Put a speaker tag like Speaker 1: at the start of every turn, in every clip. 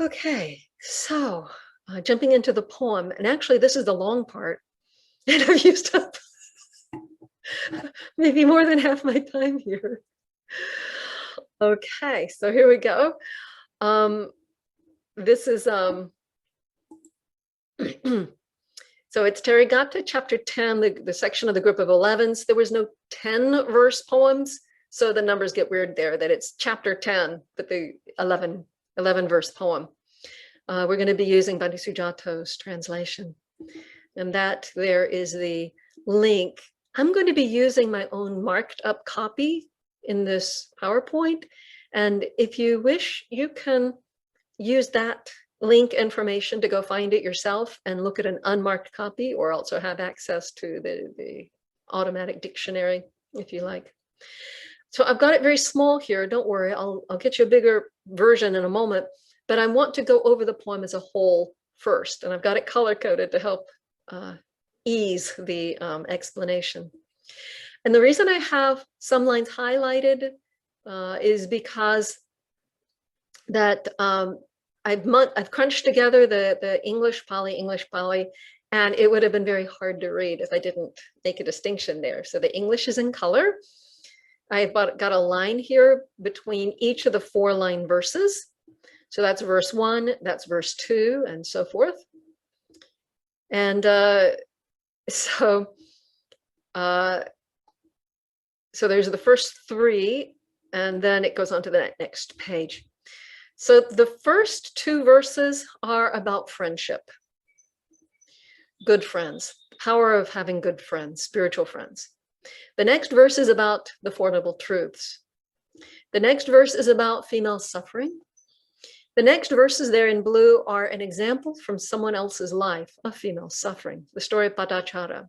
Speaker 1: Okay, so jumping into the poem, and actually this is the long part, and I've used up maybe more than half my time here. Okay, so here we go. This is so it's Therigatha, chapter 10, the section of the group of 11s. There was no 10 verse poems, so the numbers get weird there, that it's chapter 10, but the 11 verse poem. We're going to be using Bhante Sujato's translation, and that there is the link. I'm going to be using my own marked up copy in this PowerPoint, and if you wish, you can use that link information to go find it yourself and look at an unmarked copy, or also have access to the automatic dictionary if you like. So I've got it very small here. Don't worry, I'll get you a bigger version in a moment, but I want to go over the poem as a whole first, and I've got it color coded to help ease the explanation. And the reason I have some lines highlighted is because that I've crunched together the English Pali, and it would have been very hard to read if I didn't make a distinction there. So the English is in color. I've got a line here between each of the 4-line verses. So that's verse 1, that's verse 2, and so forth. And so there's the first 3, and then it goes on to the next page. So the first 2 verses are about friendship, good friends, the power of having good friends, spiritual friends. The next verse is about the Four Noble Truths. The next verse is about female suffering. The next verses there in blue are an example from someone else's life of female suffering, the story of Padachara.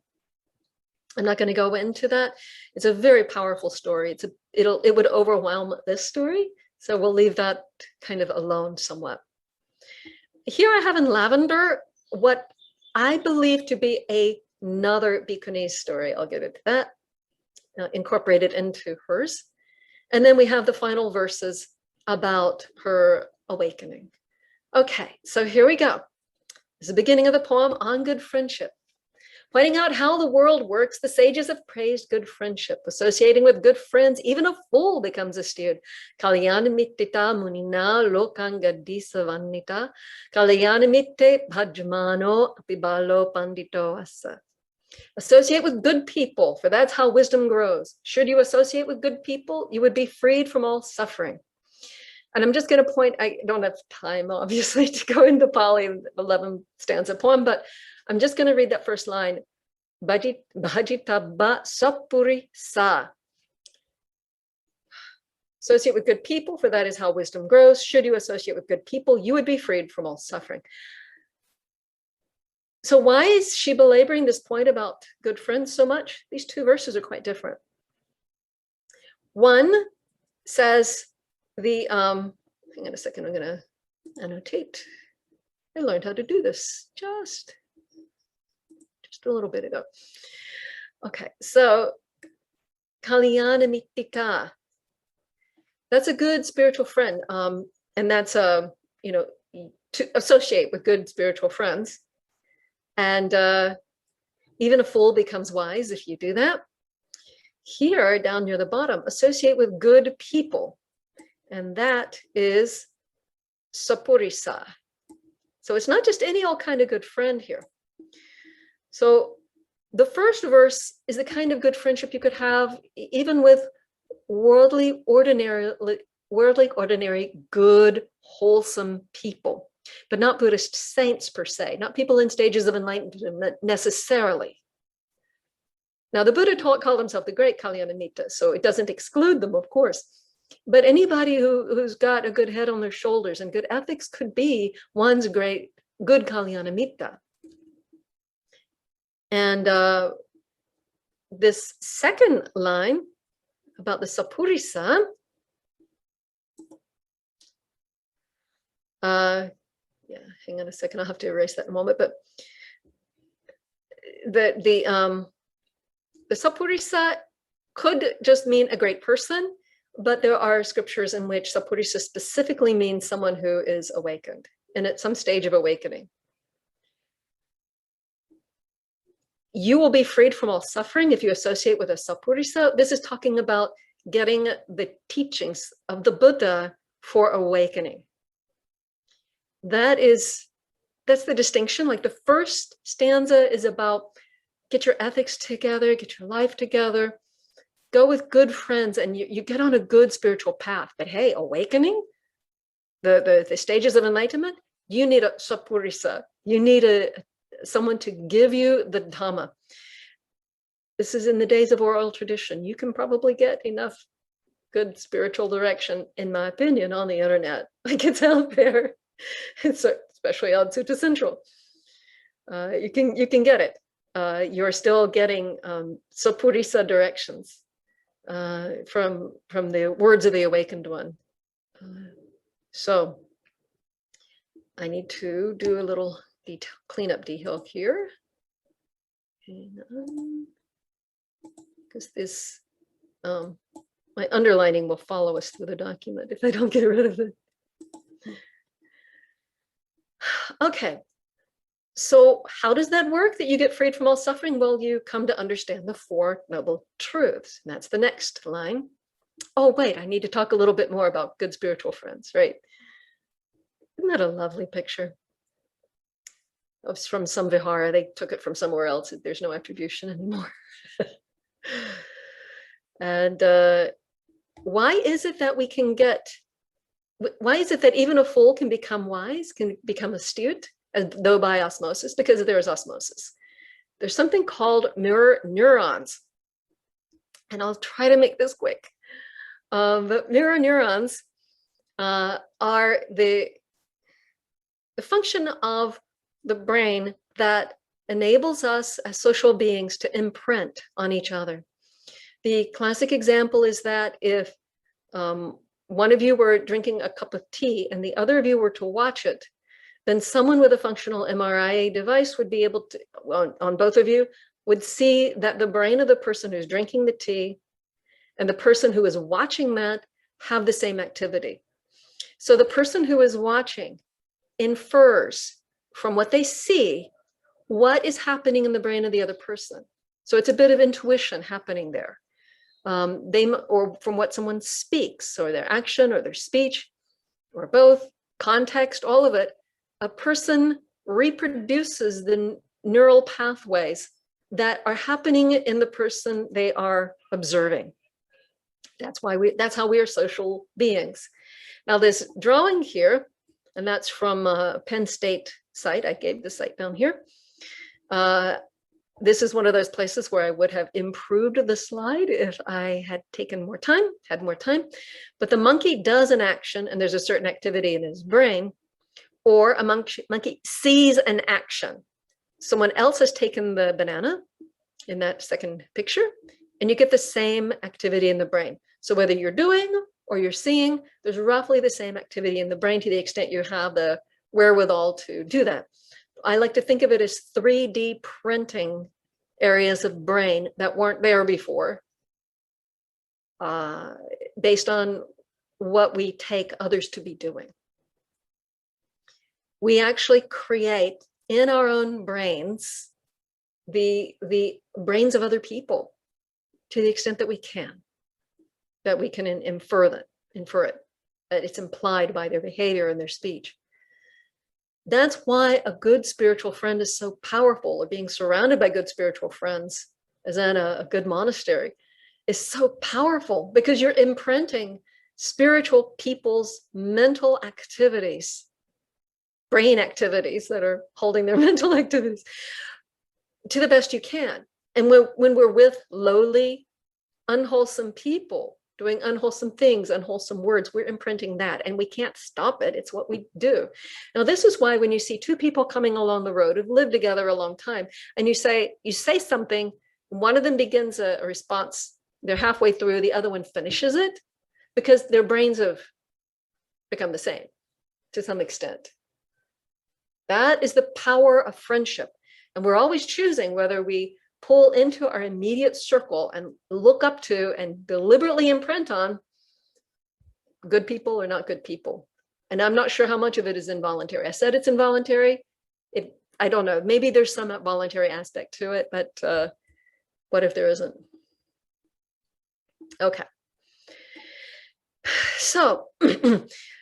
Speaker 1: I'm not going to go into that. It's a very powerful story. It would overwhelm this story, so we'll leave that kind of alone somewhat. Here I have in lavender what I believe to be another Bhikkhunis story. I'll get into that, incorporated into hers. And then we have the final verses about her awakening. Okay, so here we go. This is the beginning of the poem on good friendship. Pointing out how the world works, the sages have praised good friendship. Associating with good friends, even a fool becomes astute. Kalyana mittita munina lokangadisa vannita. Kalyana mitte bhajmano apibalo pandito asa. Associate with good people, for that's how wisdom grows. Should you associate with good people, you would be freed from all suffering. And I'm just going to point, I don't have time, obviously, to go into Pali 11 stanza poem, but I'm just going to read that first line. Bhajitabba sapuri sa. Associate with good people, for that is how wisdom grows. Should you associate with good people, you would be freed from all suffering. So why is she belaboring this point about good friends so much? These 2 verses are quite different. One says hang on a second, I'm going to annotate. I learned how to do this just a little bit ago. Okay, so Kalyana Mittika. That's a good spiritual friend. And that's to associate with good spiritual friends. And even a fool becomes wise if you do that. Here, down near the bottom, associate with good people. And that is sapurisa. So it's not just any old kind of good friend here. So the first verse is the kind of good friendship you could have even with worldly, ordinary, good, wholesome people, but not Buddhist saints per se, not people in stages of enlightenment necessarily. Now, the Buddha called himself the great Kalyanamitta, so it doesn't exclude them, of course. But anybody who's got a good head on their shoulders and good ethics could be one's good Kalyanamitta. And this second line about the sapurisa, hang on a second, I'll have to erase that in a moment, but the sapurisa could just mean a great person, But there are scriptures in which Sappurisa specifically means someone who is awakened and at some stage of awakening. You will be freed from all suffering if you associate with a Sappurisa. This is talking about getting the teachings of the Buddha for awakening. That's the distinction. Like the first stanza is about get your ethics together, get your life together, go with good friends, and you get on a good spiritual path. But hey, awakening, the stages of enlightenment, you need a Sappurisa. You need someone to give you the Dhamma. This is in the days of oral tradition. You can probably get enough good spiritual direction, in my opinion, on the internet. Like it's out there. It's especially on Sutta Central. You can get it. You're still getting Sappurisa directions from the words of the awakened one. So I need to do a little cleanup detail here. Because this, my underlining will follow us through the document if I don't get rid of it. Okay, so how does that work, that you get freed from all suffering? Well, you come to understand the Four Noble Truths. And that's the next line. Oh, wait, I need to talk a little bit more about good spiritual friends, right? Isn't that a lovely picture? It's from some vihara. They took it from somewhere else. There's no attribution anymore. And why is it that we can get, why is it that even a fool can become wise, can become astute, as though by osmosis? Because there is osmosis. There's something called mirror neurons. And I'll try to make this quick. But mirror neurons are the function of the brain that enables us as social beings to imprint on each other. The classic example is that if one of you were drinking a cup of tea and the other of you were to watch it, then someone with a functional MRI device would be able to, on both of you, would see that the brain of the person who's drinking the tea and the person who is watching that have the same activity. So the person who is watching infers from what they see what is happening in the brain of the other person. So it's a bit of intuition happening there. Or from what someone speaks, or their action, or their speech, or both, context, all of it, a person reproduces the neural pathways that are happening in the person they are observing. That's how we are social beings. Now this drawing here, and that's from a Penn State site. I gave the site down here. This is one of those places where I would have improved the slide if I had taken more time, had more time. But the monkey does an action and there's a certain activity in his brain, or a monkey sees an action. Someone else has taken the banana in that second picture, and you get the same activity in the brain. So whether you're doing or you're seeing, there's roughly the same activity in the brain to the extent you have the wherewithal to do that. I like to think of it as 3D printing areas of brain that weren't there before, based on what we take others to be doing. We actually create in our own brains the brains of other people to the extent that we can infer it. It's implied by their behavior and their speech. That's why a good spiritual friend is so powerful, or being surrounded by good spiritual friends, as in a good monastery, is so powerful, because you're imprinting spiritual people's mental activities, brain activities that are holding their mental activities, to the best you can. And when we're with lowly, unwholesome people, doing unwholesome things, unwholesome words, we're imprinting that, and we can't stop it. It's what we do. Now, this is why when you see two people coming along the road who've lived together a long time, and you say something, one of them begins a response, they're halfway through, the other one finishes it, because their brains have become the same to some extent. That is the power of friendship. And we're always choosing whether we pull into our immediate circle and look up to and deliberately imprint on good people or not good people. And I'm not sure how much of it is involuntary. I said it's involuntary. I don't know. Maybe there's some voluntary aspect to it, but what if there isn't? Okay. So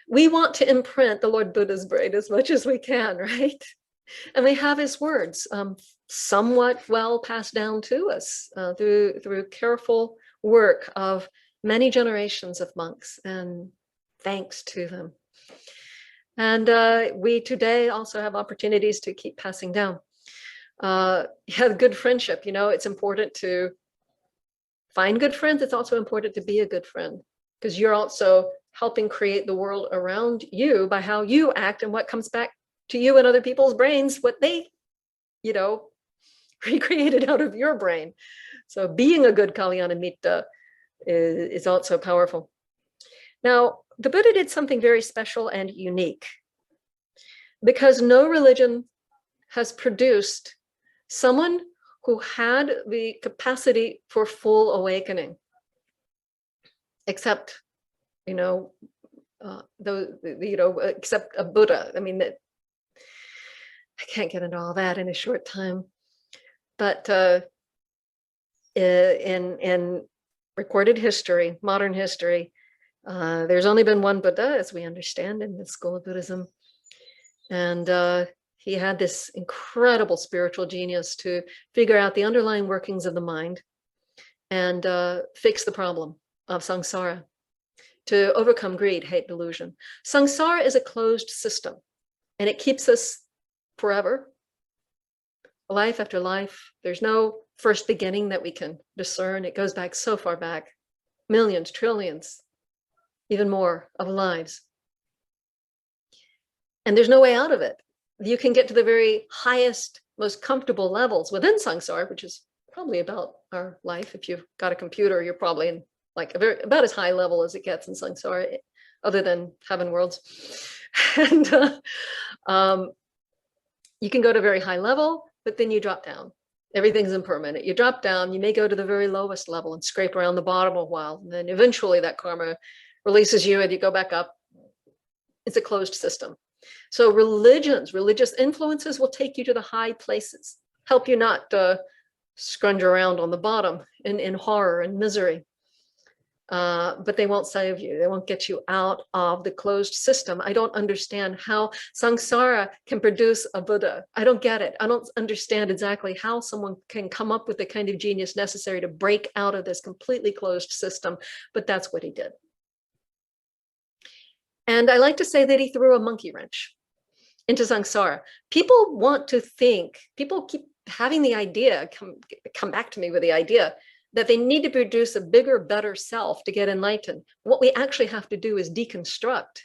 Speaker 1: we want to imprint the Lord Buddha's brain as much as we can, right? And we have his words somewhat well passed down to us through careful work of many generations of monks, and thanks to them. And we today also have opportunities to keep passing down. Have good friendship. It's important to find good friends. It's also important to be a good friend, because you're also helping create the world around you by how you act and what comes back to you and other people's brains, what they, recreated out of your brain. So being a good Kalyana Mitta is also powerful. Now, the Buddha did something very special and unique, because no religion has produced someone who had the capacity for full awakening, except, except a Buddha. I mean, I can't get into all that in a short time, but in recorded history, modern history, there's only been one Buddha, as we understand in the school of Buddhism. And he had this incredible spiritual genius to figure out the underlying workings of the mind and fix the problem of samsara, to overcome greed, hate, delusion. Samsara is a closed system, and it keeps us forever, life after life. There's no first beginning that we can discern. It goes back so far back, millions, trillions, even more of lives. And there's no way out of it. You can get to the very highest, most comfortable levels within samsara, which is probably about our life. If you've got a computer, you're probably in like about as high level as it gets in samsara, other than heaven worlds. And you can go to a very high level, but then you drop down. Everything's impermanent. You drop down, you may go to the very lowest level and scrape around the bottom a while. And then eventually that karma releases you and you go back up. It's a closed system. So religious influences will take you to the high places, help you not scrunge around on the bottom in horror and misery. But they won't save you. They won't get you out of the closed system. I don't understand how samsara can produce a Buddha. I don't get it. I don't understand exactly how someone can come up with the kind of genius necessary to break out of this completely closed system, but that's what he did. And I like to say that he threw a monkey wrench into samsara. People want to think, people keep having the idea, come back to me with the idea that they need to produce a bigger, better self to get enlightened. What we actually have to do is deconstruct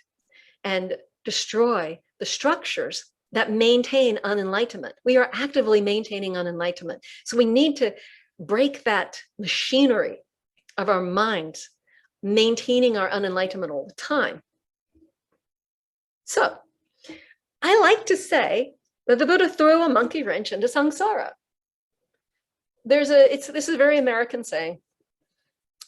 Speaker 1: and destroy the structures that maintain unenlightenment. We are actively maintaining unenlightenment. So we need to break that machinery of our minds, maintaining our unenlightenment all the time. So I like to say that the Buddha threw a monkey wrench into samsara. This is a very American saying.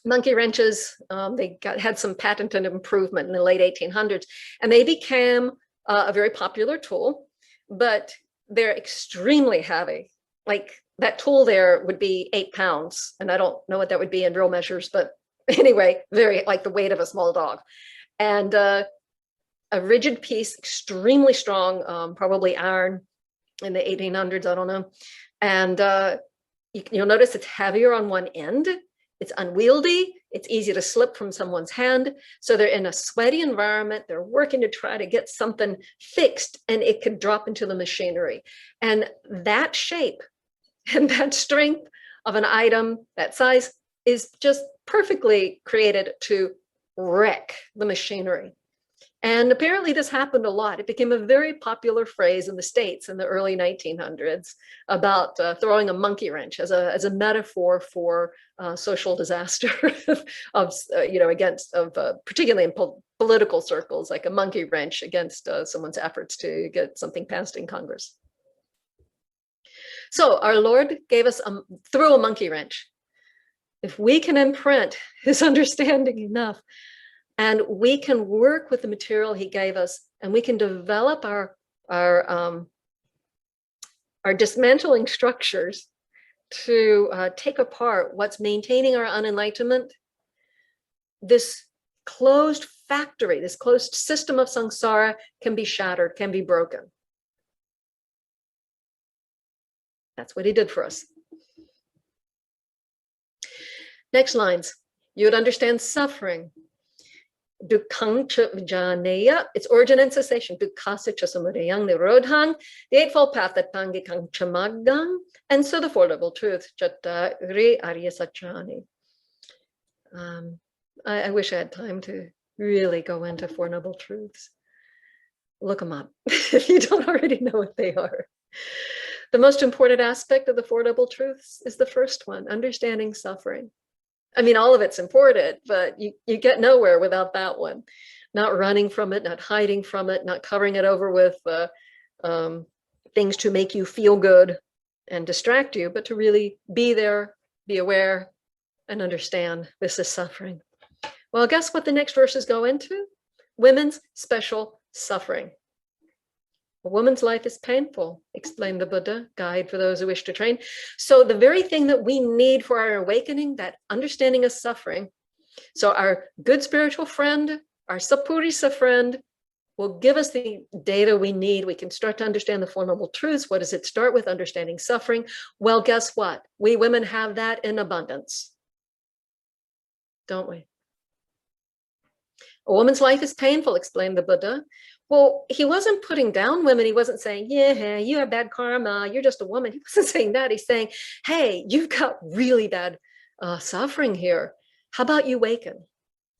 Speaker 1: Monkey wrenches, had some patented improvement in the late 1800s, and they became a very popular tool, but they're extremely heavy. Like that tool there would be 8 pounds, and I don't know what that would be in real measures, but anyway, very like the weight of a small dog. And a rigid piece, extremely strong, probably iron in the 1800s, I don't know. And you'll notice it's heavier on one end. It's unwieldy. It's easy to slip from someone's hand. So they're in a sweaty environment. They're working to try to get something fixed, and it could drop into the machinery. And that shape and that strength of an item, that size, is just perfectly created to wreck the machinery. And apparently this happened a lot. It became a very popular phrase in the States in the early 1900s about throwing a monkey wrench as a metaphor for social disaster of particularly in political circles, like a monkey wrench against someone's efforts to get something passed in Congress. So our Lord threw a monkey wrench. If we can imprint his understanding enough And we can work with the material he gave us, and we can develop our dismantling structures to take apart what's maintaining our unenlightenment. This closed factory, this closed system of samsara can be shattered, can be broken. That's what he did for us. Next lines. You would understand suffering. Dukkhaṃ ca vijñāya, its origin and cessation. Dukkhaṃ ca samudayam nirodhaṃ, the Eightfold Path, that pangikaṃ ca maggaṃ, and so the Four Noble Truths. Cattari Arya Satchani. I wish I had time to really go into Four Noble Truths. Look them up if you don't already know what they are. The most important aspect of the Four Noble Truths is the first one, understanding suffering. I mean, all of it's important, but you get nowhere without that one. Not running from it, not hiding from it, not covering it over with things to make you feel good and distract you, but to really be there, be aware, and understand this is suffering. Well, guess what the next verses go into? Women's special suffering. A woman's life is painful, explained the Buddha, guide for those who wish to train. So the very thing that we need for our awakening, that understanding of suffering. So our good spiritual friend, our Sapurisa friend, will give us the data we need. We can start to understand the Four Noble Truths. What does it start with? Understanding suffering. Well, guess what? We women have that in abundance, don't we? A woman's life is painful, explained the Buddha. Well, he wasn't putting down women. He wasn't saying, yeah, you have bad karma, you're just a woman. He wasn't saying that. He's saying, hey, you've got really bad suffering here. How about you waken?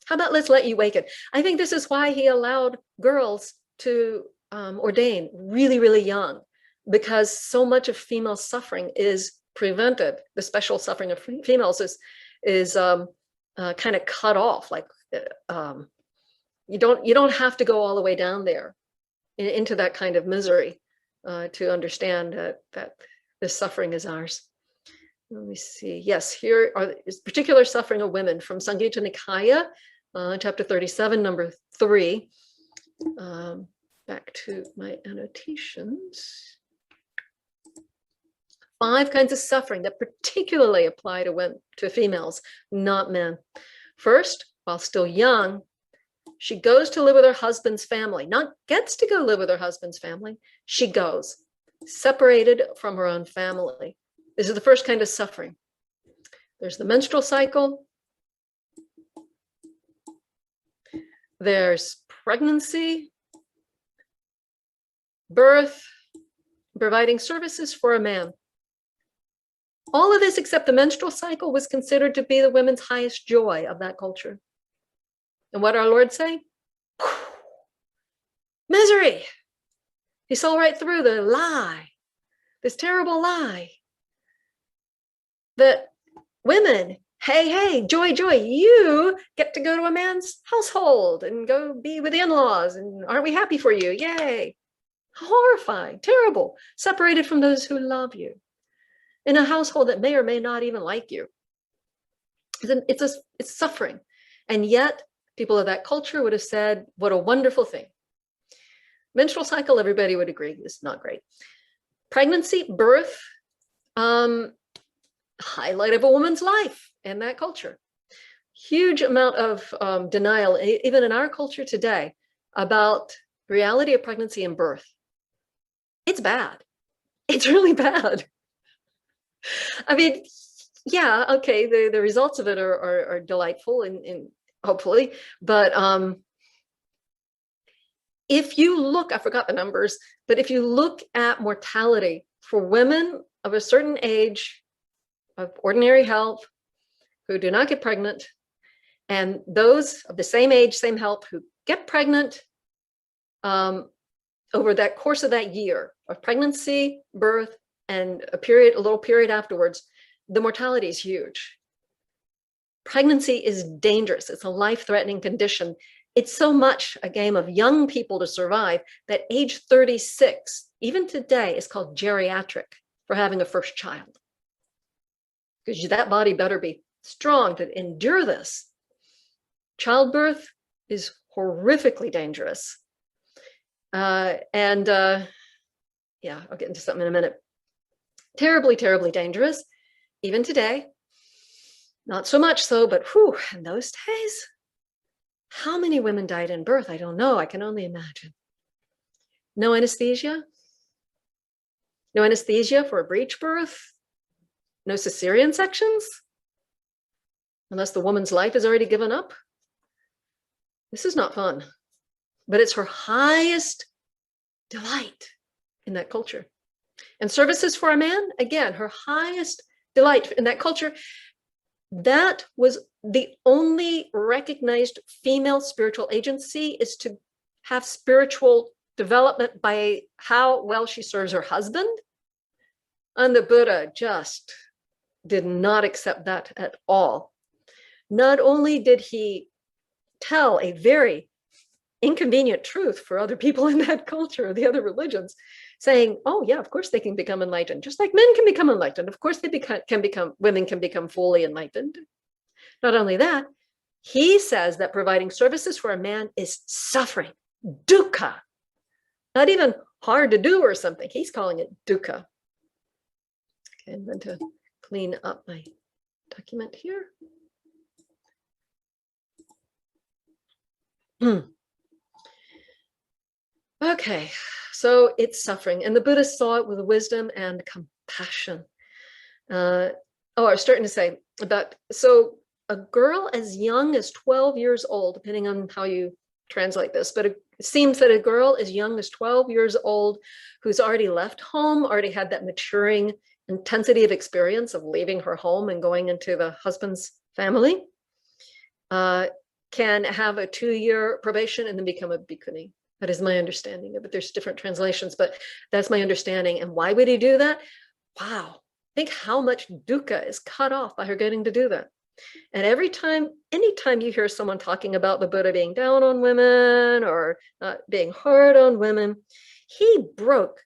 Speaker 1: How about let's let you waken? I think this is why he allowed girls to ordain really, really young, because so much of female suffering is prevented. The special suffering of females is kind of cut off, like you don't have to go all the way down there into that kind of misery to understand that this suffering is ours. Let me see. Yes, here is particular suffering of women from Samyutta Nikaya, chapter 37, number 3. Back to my annotations. 5 kinds of suffering that particularly apply to females, not men. First, while still young, she goes to live with her husband's family, not gets to go live with her husband's family. She goes, separated from her own family. This is the first kind of suffering. There's the menstrual cycle. There's pregnancy, birth, providing services for a man. All of this except the menstrual cycle was considered to be the women's highest joy of that culture. And what our Lord say? Misery. He saw right through the lie, this terrible lie, that women, hey, joy, you get to go to a man's household and go be with the in-laws, and aren't we happy for you? Yay. Horrifying, terrible, separated from those who love you, in a household that may or may not even like you. It's suffering. And yet, people of that culture would have said, what a wonderful thing. Menstrual cycle, everybody would agree, is not great. Pregnancy, birth, highlight of a woman's life in that culture. Huge amount of denial, even in our culture today, about reality of pregnancy and birth. It's bad. It's really bad. I mean, yeah, okay, the results of it are delightful and hopefully, but if you look, I forgot the numbers, but if you look at mortality for women of a certain age, of ordinary health, who do not get pregnant, and those of the same age, same health, who get pregnant over that course of that year of pregnancy, birth, and a little period afterwards, the mortality is huge. Pregnancy is dangerous. It's a life-threatening condition. It's so much a game of young people to survive that age 36, even today, is called geriatric for having a first child. Because that body better be strong to endure this. Childbirth, is horrifically dangerous. Yeah, I'll get into something in a minute. Terribly, terribly dangerous. Even today, not so much so, but whew, in those days, how many women died in birth? I don't know. I can only imagine. No anesthesia? No anesthesia for a breech birth? No cesarean sections? Unless the woman's life is already given up? This is not fun, but it's her highest delight in that culture. And services for a man, again, her highest delight in that culture. That was the only recognized female spiritual agency, is to have spiritual development by how well she serves her husband. And the Buddha just did not accept that at all. Not only did he tell a very inconvenient truth for other people in that culture, the other religions, saying, oh yeah, of course they can become enlightened, just like men can become enlightened. Of course women can become fully enlightened. Not only that, he says that providing services for a man is suffering, dukkha. Not even hard to do or something. He's calling it dukkha. Okay, I'm going to clean up my document here. Okay, so it's suffering, and the Buddhists saw it with wisdom and compassion. I was starting to say about, so a girl as young as 12 years old, depending on how you translate this, but it seems that a girl as young as 12 years old who's already left home, already had that maturing intensity of experience of leaving her home and going into the husband's family, can have a 2-year probation and then become a bhikkhuni. That is my understanding of it. There's different translations, but that's my understanding. And why would he do that? Wow. Think how much dukkha is cut off by her getting to do that. And anytime you hear someone talking about the Buddha being down on women or not being hard on women, he broke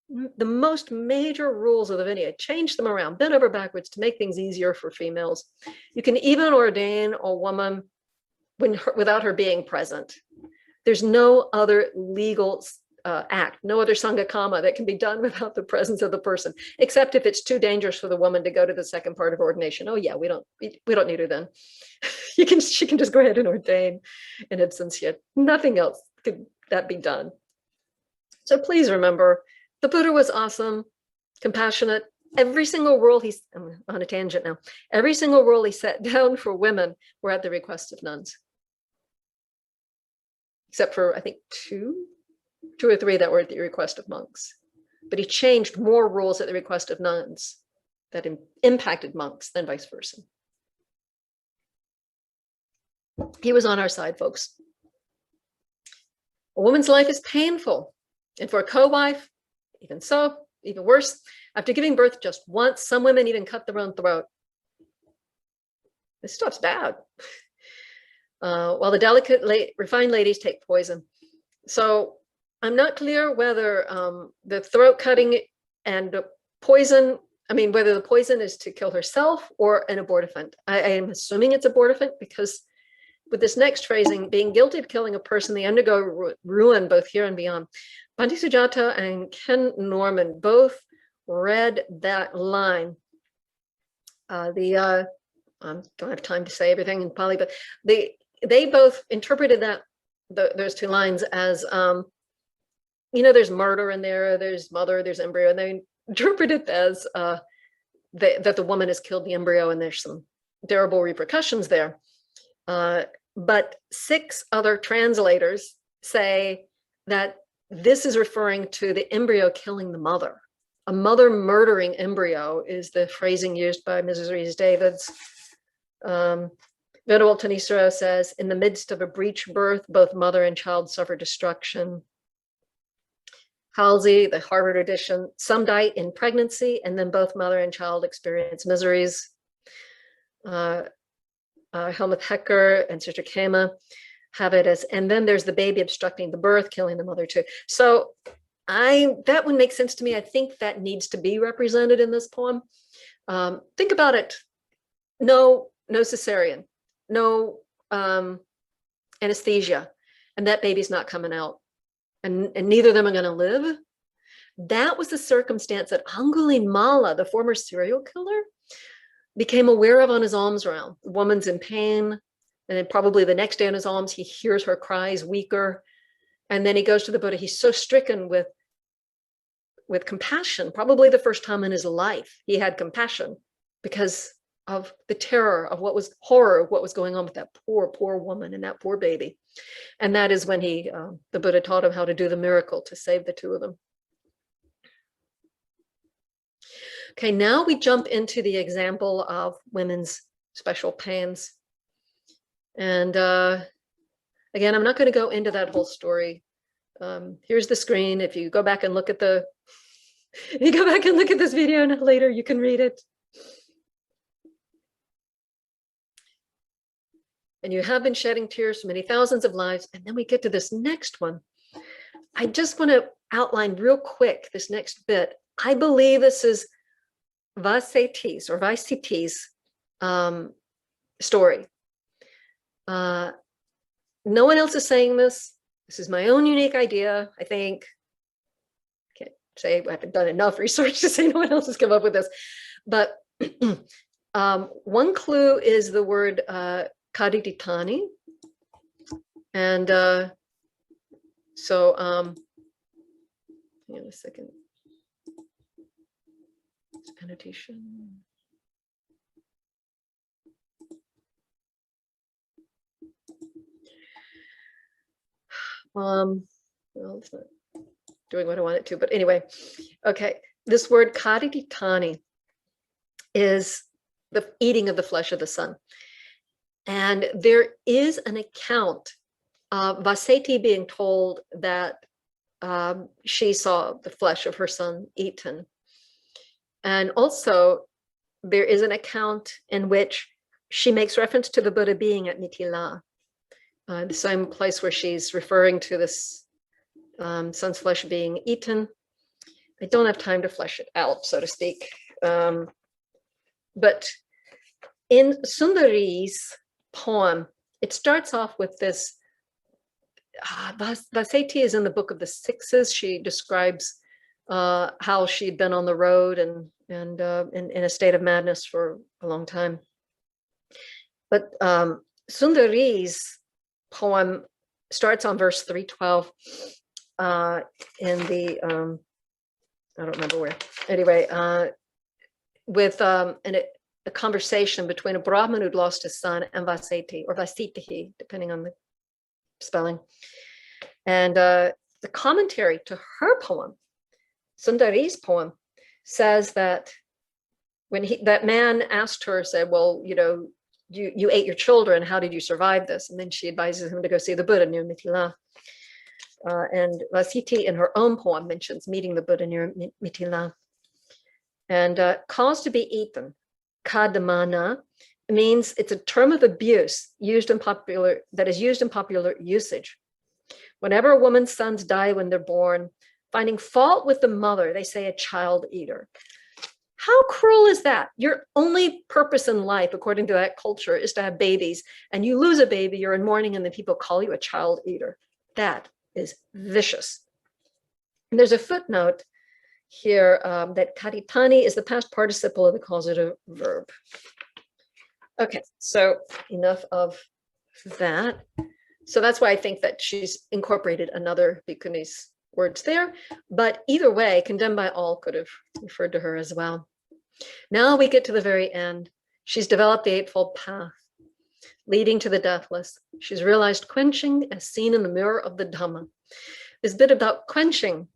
Speaker 1: the most major rules of the Vinaya, changed them around, bent over backwards to make things easier for females. You can even ordain a woman without her being present. There's no other legal act, no other sangha that can be done without the presence of the person, except if it's too dangerous for the woman to go to the second part of ordination. Oh yeah, we don't need her then. She can just go ahead and ordain in absentia. Nothing else could that be done. So please remember, the Buddha was awesome, compassionate. Every single rule I'm on a tangent now. Every single rule he set down for women were at the request of nuns. Except for, I think, two or three that were at the request of monks. But he changed more rules at the request of nuns that impacted monks than vice versa. He was on our side, folks. A woman's life is painful. And for a co-wife, even so, even worse. After giving birth just once, some women even cut their own throat. This stuff's bad. While the delicate, refined ladies take poison. So I'm not clear whether the throat cutting and poison, whether the poison is to kill herself or an abortifant. I am assuming it's abortifant because with this next phrasing, being guilty of killing a person, they undergo ruin both here and beyond. Bhante Sujata and Ken Norman both read that line. I don't have time to say everything in Pali, but they both interpreted those two lines as, there's murder in there, there's mother, there's embryo, and they interpret it as that the woman has killed the embryo and there's some terrible repercussions there. But 6 other translators say that this is referring to the embryo killing the mother. A mother murdering embryo is the phrasing used by Mrs. Rees-Davids. Venerable Tanisaro says, in the midst of a breech birth, both mother and child suffer destruction. Halsey, the Harvard edition, some die in pregnancy, and then both mother and child experience miseries. Helmut Hecker and Sister Kema have it as, and then there's the baby obstructing the birth, killing the mother too. So that one makes sense to me. I think that needs to be represented in this poem. Think about it. No cesarean, no anesthesia, and that baby's not coming out, and neither of them are going to live. That was the circumstance that Angulimala, the former serial killer, became aware of on his alms round. The woman's in pain, and then probably the next day on his alms, he hears her cries, weaker, and then he goes to the Buddha. He's so stricken with compassion, probably the first time in his life he had compassion because of the terror of horror of what was going on with that poor woman and that poor baby. And that is when the Buddha taught him how to do the miracle to save the two of them. Okay, now we jump into the example of women's special pains. And again, I'm not going to go into that whole story. Here's the screen. If you go back and look at this video later, you can read it. And you have been shedding tears for many thousands of lives. And then we get to this next one. I just want to outline real quick this next bit. I believe this is Vaseti's story. No one else is saying this. This is my own unique idea, I think. Can't say I haven't done enough research to say no one else has come up with this. But one clue is the word Kadiditani. And hang on a second. Annotation. Well, it's not doing what I want it to, but anyway, okay. This word kadiditani is the eating of the flesh of the sun. And there is an account of Vaseti being told that she saw the flesh of her son eaten. And also there is an account in which she makes reference to the Buddha being at Mithila, the same place where she's referring to this son's flesh being eaten. I don't have time to flesh it out, so to speak. But in Sundari's poem, it starts off with this. Vaseti is in the Book of the Sixes. She describes how she'd been on the road and in a state of madness for a long time. But Sundari's poem starts on verse 312 in the I don't remember where. Anyway, with a conversation between a Brahmin who'd lost his son and Vaseti, or Vasitihi, depending on the spelling. And the commentary to her poem, Sundari's poem, says that when that man asked her, said, well, you ate your children, how did you survive this? And then she advises him to go see the Buddha near Mithila. And Vasiti in her own poem mentions meeting the Buddha near Mithila. And cause to be eaten, kadamana, means it's a term of abuse that is used in popular usage. Whenever a woman's sons die when they're born, finding fault with the mother, they say a child eater. How cruel is that? Your only purpose in life, according to that culture, is to have babies, and you lose a baby, you're in mourning, and then people call you a child eater. That is vicious. And there's a footnote here that kaditani is the past participle of the causative verb. Okay, so enough of that. So that's why I think that she's incorporated another Bhikkuni's words there, but either way, condemned by all could have referred to her as well. Now we get to the very end. She's developed the Eightfold Path, leading to the deathless. She's realized quenching as seen in the mirror of the Dhamma. This bit about quenching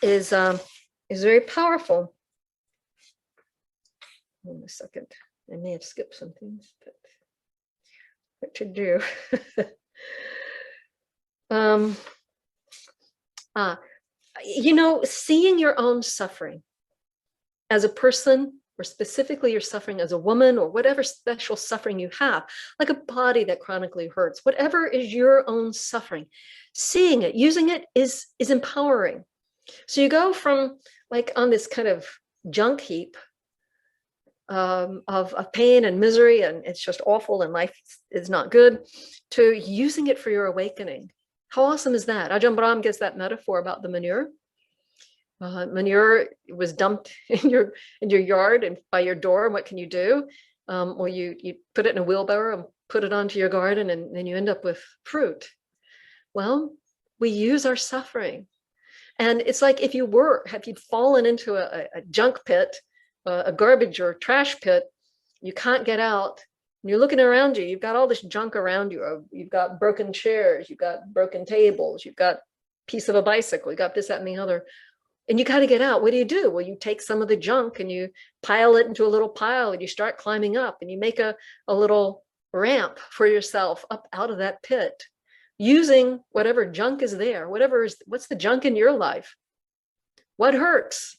Speaker 1: is very powerful. Hold on a second. I may have skipped some things, but what to do? Seeing your own suffering as a person, or specifically your suffering as a woman, or whatever special suffering you have, like a body that chronically hurts, whatever is your own suffering, seeing it, using it is empowering. So you go from like on this kind of junk heap of pain and misery, and it's just awful, and life is not good, to using it for your awakening. How awesome is that? Ajahn Brahm gives that metaphor about the manure. Manure was dumped in your yard and by your door, and what can you do? Well, you put it in a wheelbarrow and put it onto your garden, and then you end up with fruit. Well, we use our suffering. And it's like if you'd fallen into a junk pit, a garbage or trash pit, you can't get out. And you're looking around you, you've got all this junk around you. You've got broken chairs, you've got broken tables, you've got a piece of a bicycle, you got this, that, and the other. And you got to get out. What do? Well, you take some of the junk and you pile it into a little pile, and you start climbing up, and you make a little ramp for yourself up out of that pit, using whatever junk is there, what's the junk in your life? What hurts?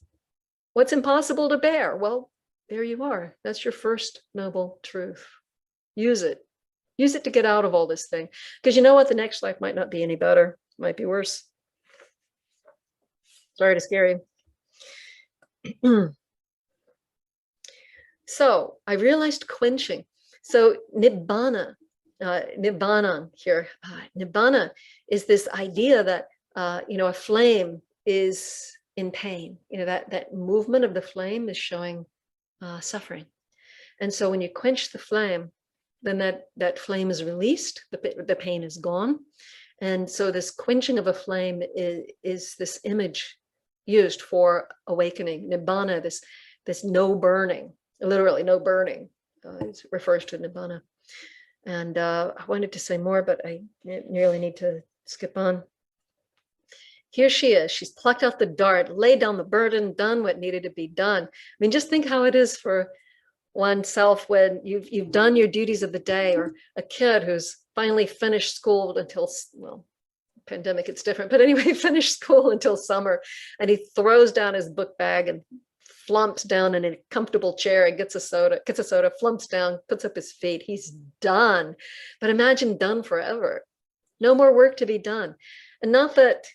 Speaker 1: What's impossible to bear? Well, there you are. That's your first noble truth. Use it. Use it to get out of all this thing. Because you know what? The next life might not be any better. It might be worse. Sorry to scare you. So I realized quenching. So nibbana, nibbana here. Nibbana is this idea that a flame is in pain. That movement of the flame is showing suffering. And so when you quench the flame, then that flame is released. The pain is gone. And so this quenching of a flame is this image used for awakening. Nibbana, this no burning, literally no burning. It refers to nibbana. And I wanted to say more, but I nearly need to skip on. Here she is. She's plucked out the dart, laid down the burden, done what needed to be done. I mean, just think how it is for oneself when you've done your duties of the day, or a kid who's finally finished school until, well, pandemic, it's different, but anyway, finished school until summer, and he throws down his book bag and flumps down in a comfortable chair and gets a soda, flumps down, puts up his feet. He's done. But imagine done forever. No more work to be done. And not that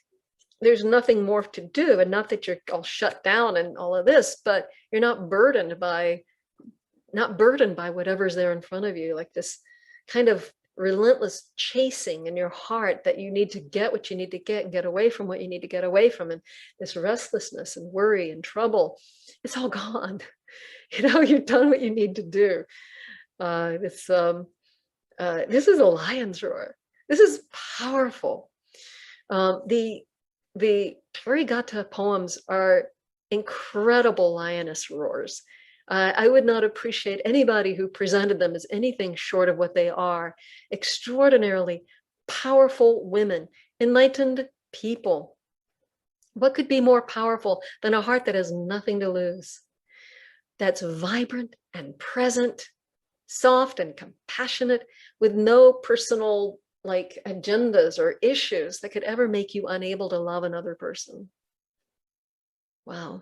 Speaker 1: there's nothing more to do, and not that you're all shut down and all of this, but you're not burdened by whatever's there in front of you, like this kind of relentless chasing in your heart that you need to get what you need to get and get away from what you need to get away from. And this restlessness and worry and trouble, it's all gone. You've done what you need to do. This is a lion's roar. This is powerful. The Therigatha poems are incredible lioness roars. I would not appreciate anybody who presented them as anything short of what they are. Extraordinarily powerful women, enlightened people. What could be more powerful than a heart that has nothing to lose? That's vibrant and present, soft and compassionate, with no personal agendas or issues that could ever make you unable to love another person. Wow.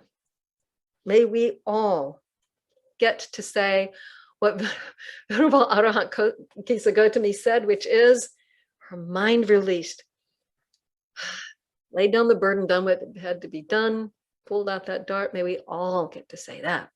Speaker 1: May we all get to say what Venerable Arahant Kisa Gotami said, which is, her mind released, laid down the burden, done what had to be done, pulled out that dart. May we all get to say that.